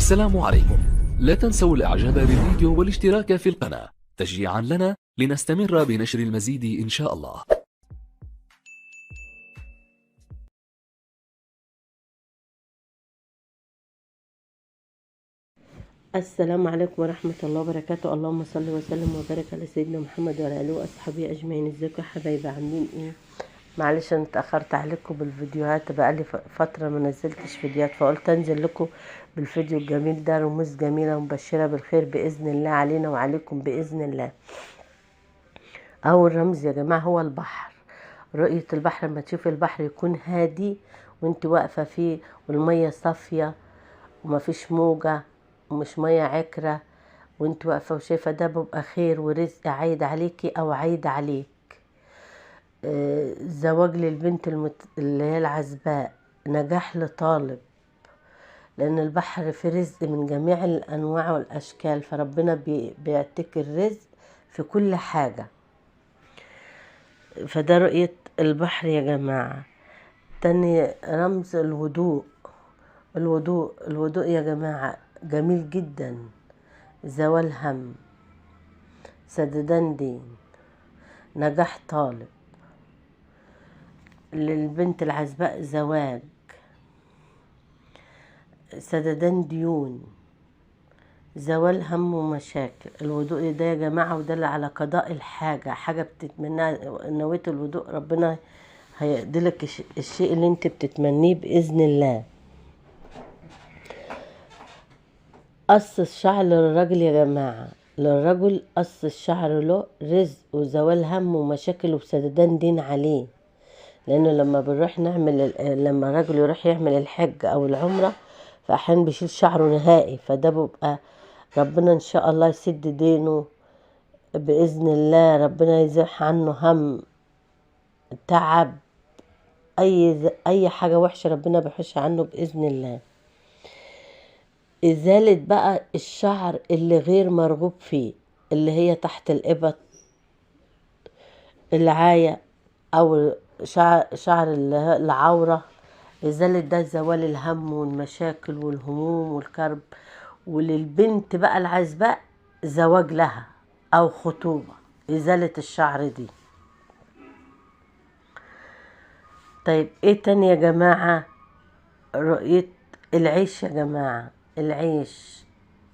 السلام عليكم. لا تنسوا الاعجاب بالفيديو والاشتراك في القناة تشجيعا لنا لنستمر بنشر المزيد ان شاء الله. السلام عليكم ورحمة الله وبركاته. اللهم صل وسلم وبارك على سيدنا محمد وعلى آله وأصحابه أجمعين. ازيكم يا حبايبي، عاملين ايه؟ معلش انا اتأخرت عليكم بالفيديوهات، بقالي فترة ما نزلتش فيديوهات، فقلت انزل لكم بالفيديو الجميل ده. رموز جميلة ومبشرة بالخير بإذن الله علينا وعليكم بإذن الله. أول رمز يا جماعة هو البحر. رؤية البحر، لما تشوف البحر يكون هادي وانت واقفة فيه والمية صافية ومفيش موجة ومش مية عكرة، وانت واقفة وشايفة ده، بيبقى خير ورزق عايد عليكي او عايد عليك. زواج للبنت اللي هي العزباء، نجاح لطالب، لان البحر في رزق من جميع الانواع والاشكال، فربنا بيعطيك الرزق في كل حاجة. فده رؤية البحر يا جماعة. تاني رمز الهدوء. الهدوء يا جماعة جميل جدا. زوال هم، سددان دين، نجاح طالب. للبنت العزباء زواج، سددان ديون، زوال هم ومشاكل. الوضوء ده يا جماعة ودل على قضاء حاجة بتتمناها، نويت الوضوء ربنا هيقضيلك الشيء اللي انت بتتمنيه بإذن الله. قص الشعر للراجل يا جماعة، للرجل قص الشعر له رزق وزوال هم ومشاكل وسددان دين عليه. لانه لما بنروح لما الراجل يروح يعمل الحج او العمرة، فاحيانا بيشيل شعره نهائي، فده بيبقى ربنا ان شاء الله يسد دينه باذن الله. ربنا يزيح عنه هم، تعب، اي حاجة وحشة ربنا بيحش عنه باذن الله. ازالة بقى الشعر اللي غير مرغوب فيه، اللي هي تحت الابط، العاية، او شعر العورة. ازالة ده زوال الهم والمشاكل والهموم والكرب. وللبنت بقى العزباء زواج لها او خطوبة، ازالة الشعر دي. طيب ايه تاني يا جماعة؟ رؤية العيش يا جماعة. العيش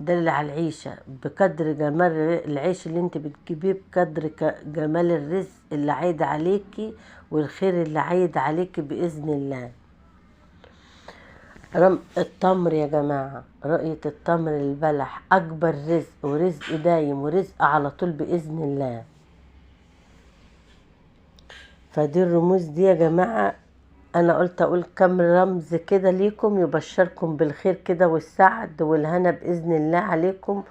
دل على العيشة، بقدر جمال العيش اللي انت بتجيبيه بقدر جمال الرزق اللي عايد عليكي والخير اللي عايد عليكي بإذن الله. التمر يا جماعة، رؤية التمر البلح، أكبر رزق ورزق دايم ورزق على طول بإذن الله. فدي الرموز دي يا جماعة، أنا قلت أقول كم رمز كده ليكم يبشركم بالخير كده والسعد والهنا بإذن الله عليكم،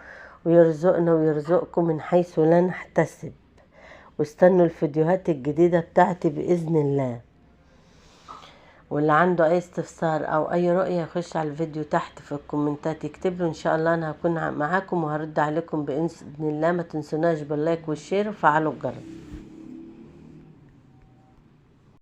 ويرزقنا ويرزقكم من حيث لا نحتسب. واستنوا الفيديوهات الجديدة بتاعتي بإذن الله. واللي عنده اي استفسار او اي رؤية يخش على الفيديو تحت في الكومنتات يكتب له، ان شاء الله انا هكون معاكم وهرد عليكم باذن الله. ما تنسوناش باللايك والشير وفعلوا الجرس.